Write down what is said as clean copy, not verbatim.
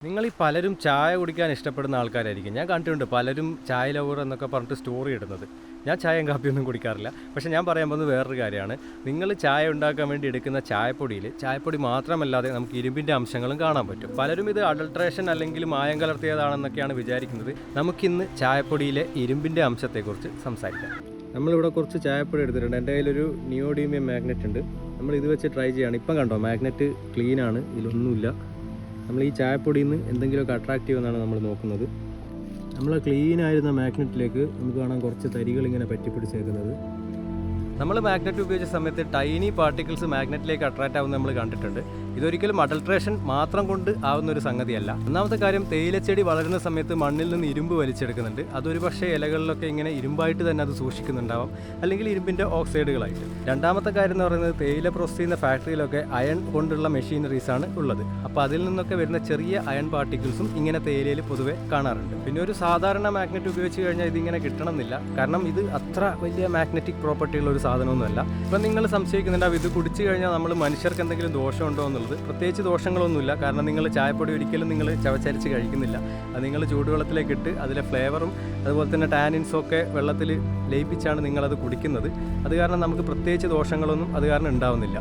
നിങ്ങൾ ഈ പലരും ചായ കുടിക്കാൻ ഇഷ്ടപ്പെടുന്ന ആൾക്കാരായിരിക്കും. ഞാൻ കണ്ടിട്ടുണ്ട് പലരും ചായ ലവർ എന്നൊക്കെ പറഞ്ഞിട്ട് സ്റ്റോറി ഇടുന്നത്. ഞാൻ ചായയും കാപ്പിയൊന്നും കുടിക്കാറില്ല. പക്ഷേ ഞാൻ പറയാൻ പോകുന്നത് വേറൊരു കാര്യമാണ്. നിങ്ങൾ ചായ ഉണ്ടാക്കാൻ വേണ്ടി എടുക്കുന്ന ചായപ്പൊടിയിൽ ചായപ്പൊടി മാത്രമല്ലാതെ നമുക്ക് ഇരുമ്പിൻ്റെ അംശങ്ങളും കാണാൻ പറ്റും. പലരും ഇത് അഡൾട്രേഷൻ അല്ലെങ്കിൽ മായം കലർത്തിയതാണെന്നൊക്കെയാണ് വിചാരിക്കുന്നത്. നമുക്കിന്ന് ചായപ്പൊടിയിലെ ഇരുമ്പിൻ്റെ അംശത്തെക്കുറിച്ച് സംസാരിക്കാം. നമ്മളിവിടെ കുറച്ച് ചായപ്പൊടി എടുത്തിട്ടുണ്ട്. എൻ്റെ കയ്യിലൊരു നിയോഡീമിയം മാഗ്നറ്റ് ഉണ്ട്. നമ്മൾ ഇത് വെച്ച് ട്രൈ ചെയ്യാണ്. ഇപ്പം കണ്ടോ, മാഗ്നറ്റ് ക്ലീനാണ്, ഇതിലൊന്നുമില്ല. നമ്മൾ ഈ ചായപ്പൊടിയിൽ നിന്ന് എന്തെങ്കിലുമൊക്കെ അട്രാക്റ്റീവ് എന്നാണ് നമ്മൾ നോക്കുന്നത്. നമ്മൾ ക്ലീനായിരുന്ന മാഗ്നറ്റിലേക്ക് നമുക്ക് കാണാൻ കുറച്ച് തരികൾ ഇങ്ങനെ പറ്റിപ്പിടിച്ചേക്കുന്നത്. നമ്മൾ മാഗ്നറ്റ് ഉപയോഗിച്ച സമയത്ത് ടൈനി പാർട്ടിക്കിൾസ് മാഗ്നറ്റിലേക്ക് അട്രാക്റ്റ് ആവുന്നത് നമ്മൾ കണ്ടിട്ടുണ്ട്. ഇതൊരിക്കലും അഡൾട്രേഷൻ മാത്രം കൊണ്ട് ആവുന്ന ഒരു സംഗതിയല്ല. ഒന്നാമത്തെ കാര്യം, തേയിലച്ചെടി വളരുന്ന സമയത്ത് മണ്ണിൽ നിന്ന് ഇരുമ്പ് വലിച്ചെടുക്കുന്നുണ്ട്. അതൊരു പക്ഷേ ഇലകളിലൊക്കെ ഇങ്ങനെ ഇരുമ്പായിട്ട് തന്നെ അത് സൂക്ഷിക്കുന്നുണ്ടാവാം, അല്ലെങ്കിൽ ഇരുമ്പിൻ്റെ ഓക്സൈഡുകളായിട്ട്. രണ്ടാമത്തെ കാര്യം എന്ന് പറയുന്നത്, തേയില പ്രോസസ് ചെയ്യുന്ന ഫാക്ടറിയിലൊക്കെ അയൺ കൊണ്ടുള്ള മെഷീനറീസാണ് ഉള്ളത്. അപ്പോൾ അതിൽ നിന്നൊക്കെ വരുന്ന ചെറിയ അയൺ പാർട്ടിക്കിൾസും ഇങ്ങനെ തേയിലയിൽ പൊതുവെ കാണാറുണ്ട്. പിന്നെ ഒരു സാധാരണ മാഗ്നറ്റ് ഉപയോഗിച്ച് കഴിഞ്ഞാൽ ഇതിങ്ങനെ കിട്ടണമെന്നില്ല. കാരണം ഇത് അത്ര വലിയ മാഗ്നറ്റിക് പ്രോപ്പർട്ടിയുള്ള ഒരു സാധനമൊന്നുമല്ല. ഇപ്പം നിങ്ങൾ സംശയിക്കുന്നുണ്ടാവും ഇത് കുടിച്ചു കഴിഞ്ഞാൽ നമ്മൾ മനുഷ്യർക്ക് എന്തെങ്കിലും ദോഷമുണ്ടോ എന്നുള്ളത്. പ്രത്യേകിച്ച് ദോഷങ്ങളൊന്നുമില്ല. കാരണം നിങ്ങൾ ചായപ്പൊടി ഒരിക്കലും നിങ്ങൾ ചവച്ചരച്ച് കഴിക്കുന്നില്ല. അത് നിങ്ങൾ ചൂടുവെള്ളത്തിലേക്ക് ഇട്ട് അതിലെ ഫ്ലേവറും അതുപോലെ തന്നെ ടാനിൻസും ഒക്കെ വെള്ളത്തിൽ ലയിപ്പിച്ചാണ് നിങ്ങളത് കുടിക്കുന്നത്. അത് കാരണം നമുക്ക് പ്രത്യേകിച്ച് ദോഷങ്ങളൊന്നും അത് കാരണം ഉണ്ടാവുന്നില്ല.